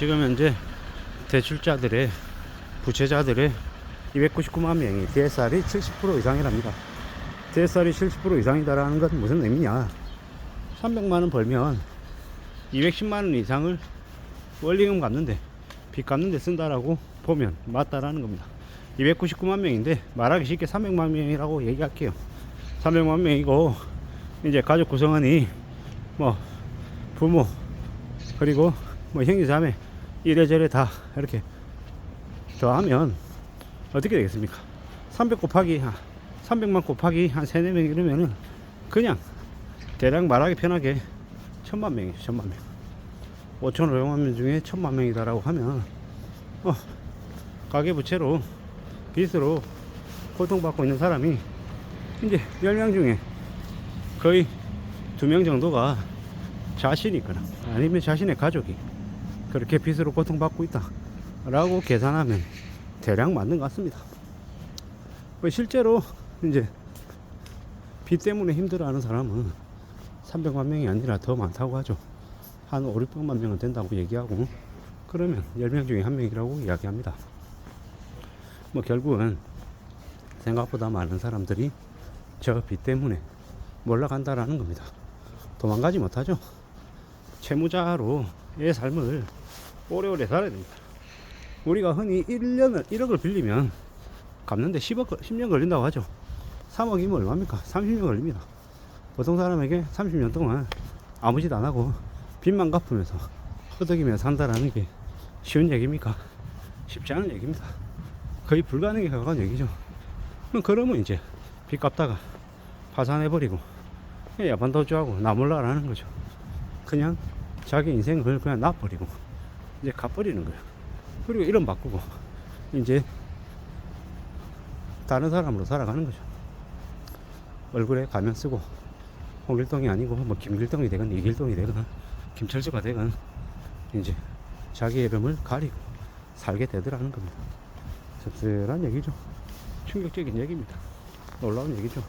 지금 현재 대출자들의 부채자들의 299만 명이 DSR이 70% 이상이랍니다. DSR이 70% 이상이다라는 건 무슨 의미냐? 300만 원 벌면 210만 원 이상을 원리금 갚는데 빚 갚는데 쓴다라고 보면 맞다라는 겁니다. 299만 명인데 말하기 쉽게 300만 명이라고 얘기할게요. 300만 명이고 이제 가족 구성원이 뭐 부모 그리고 뭐 형제자매 이래저래 다 이렇게 더하면 어떻게 되겠습니까? 300만 곱하기 한 3, 4명 이러면은 그냥 대략 말하기 편하게 1000만 명이죠. 1000만 명. 5,500만 명 중에 1000만 명이다라고 하면 가계부채로 빚으로 고통받고 있는 사람이 이제 10명 중에 거의 2명 정도가 자신이 있거나 아니면 자신의 가족이 그렇게 빚으로 고통받고 있다 라고 계산하면 대략 맞는 것 같습니다. 실제로 이제 빚 때문에 힘들어하는 사람은 300만 명이 아니라 더 많다고 하죠. 한 5, 600만 명은 된다고 얘기하고 그러면 10명 중에 1명이라고 이야기합니다. 뭐 결국은 생각보다 많은 사람들이 저 빚 때문에 몰락한다라는 겁니다. 도망가지 못하죠. 채무자로의 삶을 오래오래 살아야 됩니다. 우리가 흔히 1억을 빌리면 갚는데 10년 걸린다고 하죠. 3억이면 얼마입니까? 30년 걸립니다. 보통 사람에게 30년 동안 아무 짓 안 하고 빚만 갚으면서 허덕이며 산다라는 게 쉬운 얘기입니까? 쉽지 않은 얘기입니다. 거의 불가능에 가까운 얘기죠. 그러면 이제 빚 갚다가 파산해버리고 야반도주하고 나몰라라는 거죠. 그냥 자기 인생을 그냥 놔버리고 이제 가버리는 거예요. 그리고 이름 바꾸고 이제 다른 사람으로 살아가는 거죠. 얼굴에 가면 쓰고 홍길동이 아니고 뭐 김길동이 되건 이길동이 되건 김철수가 되건 이제 자기 이름을 가리고 살게 되더라는 겁니다. 씁쓸한 얘기죠. 충격적인 얘기입니다. 놀라운 얘기죠.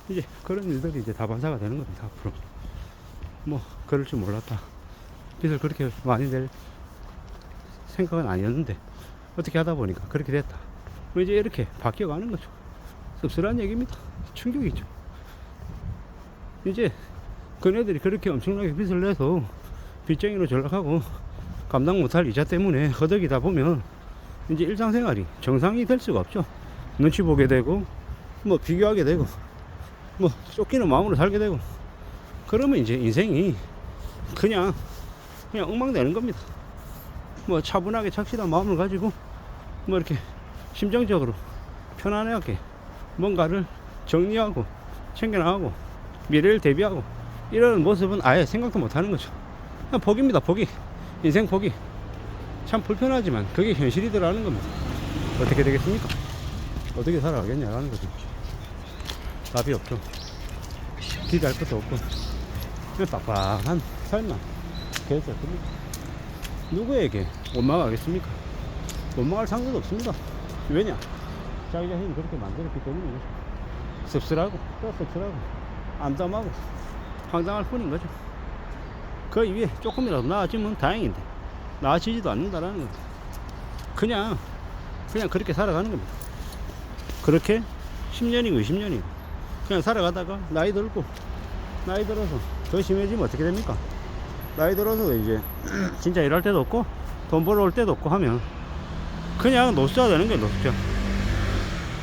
이제 그런 일들이 이제 다반사가 되는 겁니다. 앞으로 뭐 그럴 줄 몰랐다. 빚을 그렇게 많이 낼 생각은 아니었는데 어떻게 하다 보니까 그렇게 됐다. 뭐 이제 이렇게 바뀌어가는 거죠. 씁쓸한 얘기입니다. 충격이죠. 이제 그네들이 그렇게 엄청나게 빚을 내서 빚쟁이로 전락하고 감당 못할 이자 때문에 허덕이다 보면 이제 일상생활이 정상이 될 수가 없죠. 눈치 보게 되고 뭐 비교하게 되고 뭐 쫓기는 마음으로 살게 되고 그러면 이제 인생이 그냥 엉망되는 겁니다. 뭐 차분하게 착실한 마음을 가지고 뭐 이렇게 심정적으로 편안하게 뭔가를 정리하고 챙겨나가고 미래를 대비하고 이런 모습은 아예 생각도 못하는 거죠. 그냥 포기입니다. 포기. 인생 포기. 참 불편하지만 그게 현실이더라는 겁니다. 어떻게 되겠습니까? 어떻게 살아가겠냐라는 거죠. 답이 없죠. 기대할 것도 없고 그냥 빡빡한 삶만 계속 겁니다. 누구에게 원망하겠습니까? 원망할 상관도 없습니다. 왜냐? 자기 자신이 그렇게 만들었기 때문에 씁쓸하고 또 씁쓸하고 암담하고 황당할 뿐인 거죠. 그 위에 조금이라도 나아지면 다행인데 나아지지도 않는다라는 겁니다. 그냥 그렇게 살아가는 겁니다. 그렇게 10년이고 20년이고 그냥 살아가다가 나이 들어서 더 심해지면 어떻게 됩니까? 나이 들어서 이제 진짜 일할 때도 없고 돈 벌어올 때도 없고 하면 그냥 노숙자 되는 거예요.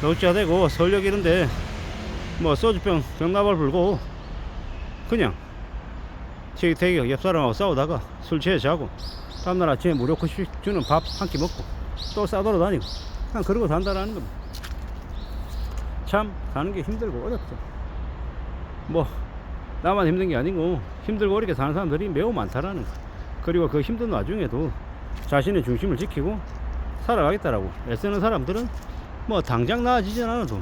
노숙자 되고 서울역 이런데 뭐 소주병 병나발 불고 그냥 대기업 옆 사람하고 싸우다가 술 취해 자고 다음날 아침에 무료 급식 주는 밥 한 끼 먹고 또 싸돌아 다니고 그냥 그러고 산다라는 겁니다. 참 사는 게 힘들고 어렵죠. 뭐 나만 힘든 게 아니고 힘들고 어렵게 사는 사람들이 매우 많다라는 거. 그리고 그 힘든 와중에도 자신의 중심을 지키고 살아가겠다라고 애쓰는 사람들은 뭐 당장 나아지진 않아도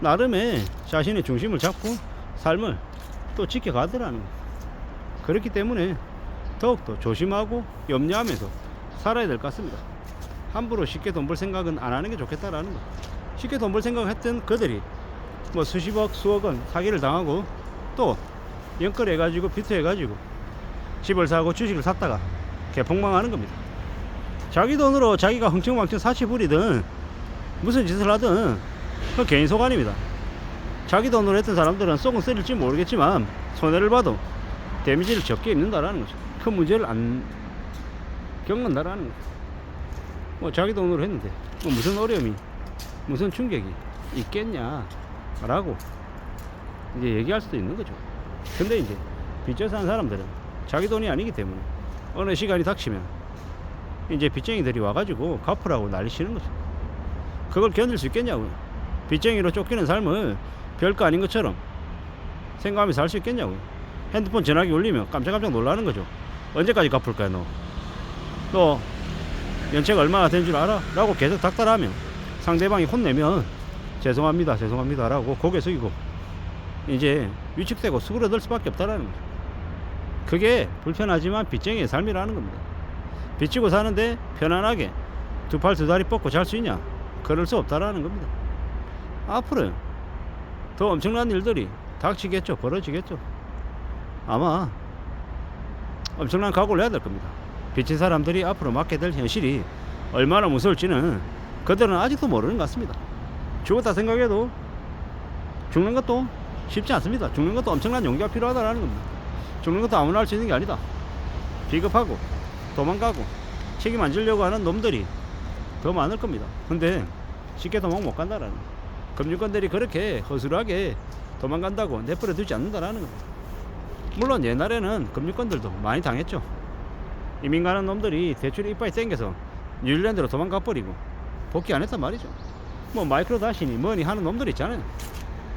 나름의 자신의 중심을 잡고 삶을 또 지켜가더라는 거. 그렇기 때문에 더욱더 조심하고 염려하면서 살아야 될 것 같습니다. 함부로 쉽게 돈 벌 생각은 안 하는 게 좋겠다라는 거. 쉽게 돈 벌 생각을 했던 그들이 뭐 수십억 수억 원 사기를 당하고 또 연끌 해가지고 비트해가지고 집을 사고 주식을 샀다가 개폭망하는 겁니다. 자기 돈으로 자기가 흥청망청 사치 부리든 무슨 짓을 하든 그 개인 소관입니다. 자기 돈으로 했던 사람들은 쏙은 쓰릴지 모르겠지만 손해를 봐도 데미지를 적게 입는다라는 거죠. 큰 문제를 안 겪는다라는 거죠. 뭐 자기 돈으로 했는데 뭐 무슨 어려움이 무슨 충격이 있겠냐라고 이제 얘기할 수도 있는 거죠. 근데 이제 빚져 사는 사람들은 자기 돈이 아니기 때문에 어느 시간이 닥치면 이제 빚쟁이들이 와가지고 갚으라고 난리치는 거죠. 그걸 견딜 수 있겠냐고요. 빚쟁이로 쫓기는 삶을 별거 아닌 것처럼 생각하면서 살 수 있겠냐고요. 핸드폰 전화기 울리면 깜짝깜짝 놀라는 거죠. 언제까지 갚을 거야 너 연체가 얼마나 된 줄 알아? 라고 계속 닥달하면 상대방이 혼내면 죄송합니다 라고 고개 숙이고 이제 위축되고 수그러들 수밖에 없다라는 거죠. 그게 불편하지만 빚쟁이의 삶이라는 겁니다. 빚지고 사는데 편안하게 두 팔 두 다리 뻗고 잘 수 있냐? 그럴 수 없다라는 겁니다. 앞으로 더 엄청난 일들이 닥치겠죠. 벌어지겠죠. 아마 엄청난 각오를 해야 될 겁니다. 빚진 사람들이 앞으로 맞게 될 현실이 얼마나 무서울지는 그들은 아직도 모르는 것 같습니다. 죽었다 생각해도 죽는 것도 쉽지 않습니다. 죽는 것도 엄청난 용기가 필요하다는 겁니다. 죽는 것도 아무나 할 수 있는 게 아니다. 비겁하고 도망가고 책임 안 지려고 하는 놈들이 더 많을 겁니다. 근데 쉽게 도망 못 간다라는 거예요. 금융권들이 그렇게 허술하게 도망간다고 내버려 두지 않는다라는 겁니다. 물론 옛날에는 금융권들도 많이 당했죠. 이민 가는 놈들이 대출 이빨이 땡겨서 뉴질랜드로 도망가 버리고 복귀 안 했단 말이죠. 뭐 마이크로 다시니 뭐니 하는 놈들 있잖아요.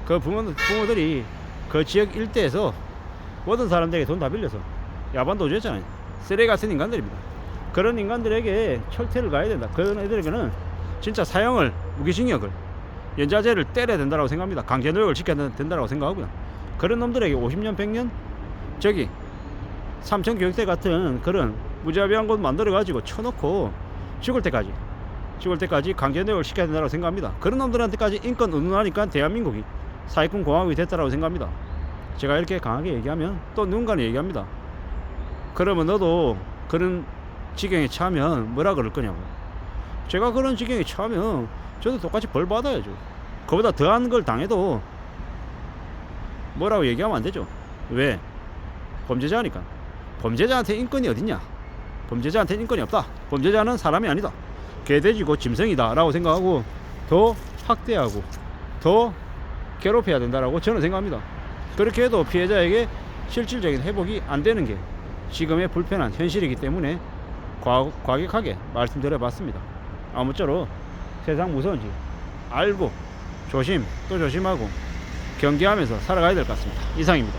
그 부모들이 그 지역 일대에서 모든 사람들에게 돈 다 빌려서 야반도 줬잖아요. 쓰레기 같은 인간들입니다. 그런 인간들에게 철퇴를 가야 된다. 그런 애들에게는 진짜 사형을, 무기징역을, 연자제를 때려야 된다고 생각합니다. 강제노역을 지켜야 된다고 생각하고요. 그런 놈들에게 50년 100년 저기 삼천교육대 같은 그런 무자비한 곳 만들어 가지고 쳐놓고 죽을 때까지 강제노역을 시켜야 된다고 생각합니다. 그런 놈들한테까지 인권 운운하니까 대한민국이 사회권 공화국이 됐다고 생각합니다. 제가 이렇게 강하게 얘기하면 또 누군가는 얘기합니다. 그러면 너도 그런 지경에 처하면 뭐라 그럴 거냐고. 제가 그런 지경에 처하면 저도 똑같이 벌 받아야죠. 그보다 더한 걸 당해도 뭐라고 얘기하면 안 되죠. 왜? 범죄자니까. 범죄자한테 인권이 어딨냐? 범죄자한테 인권이 없다. 범죄자는 사람이 아니다. 개돼지고 짐승이다 라고 생각하고 더 학대하고 더 괴롭혀야 된다라고 저는 생각합니다. 그렇게 해도 피해자에게 실질적인 회복이 안 되는 게 지금의 불편한 현실이기 때문에 과격하게 말씀드려 봤습니다. 아무쪼록 세상 무서운지 알고 조심 또 조심하고 경계하면서 살아가야 될 것 같습니다. 이상입니다.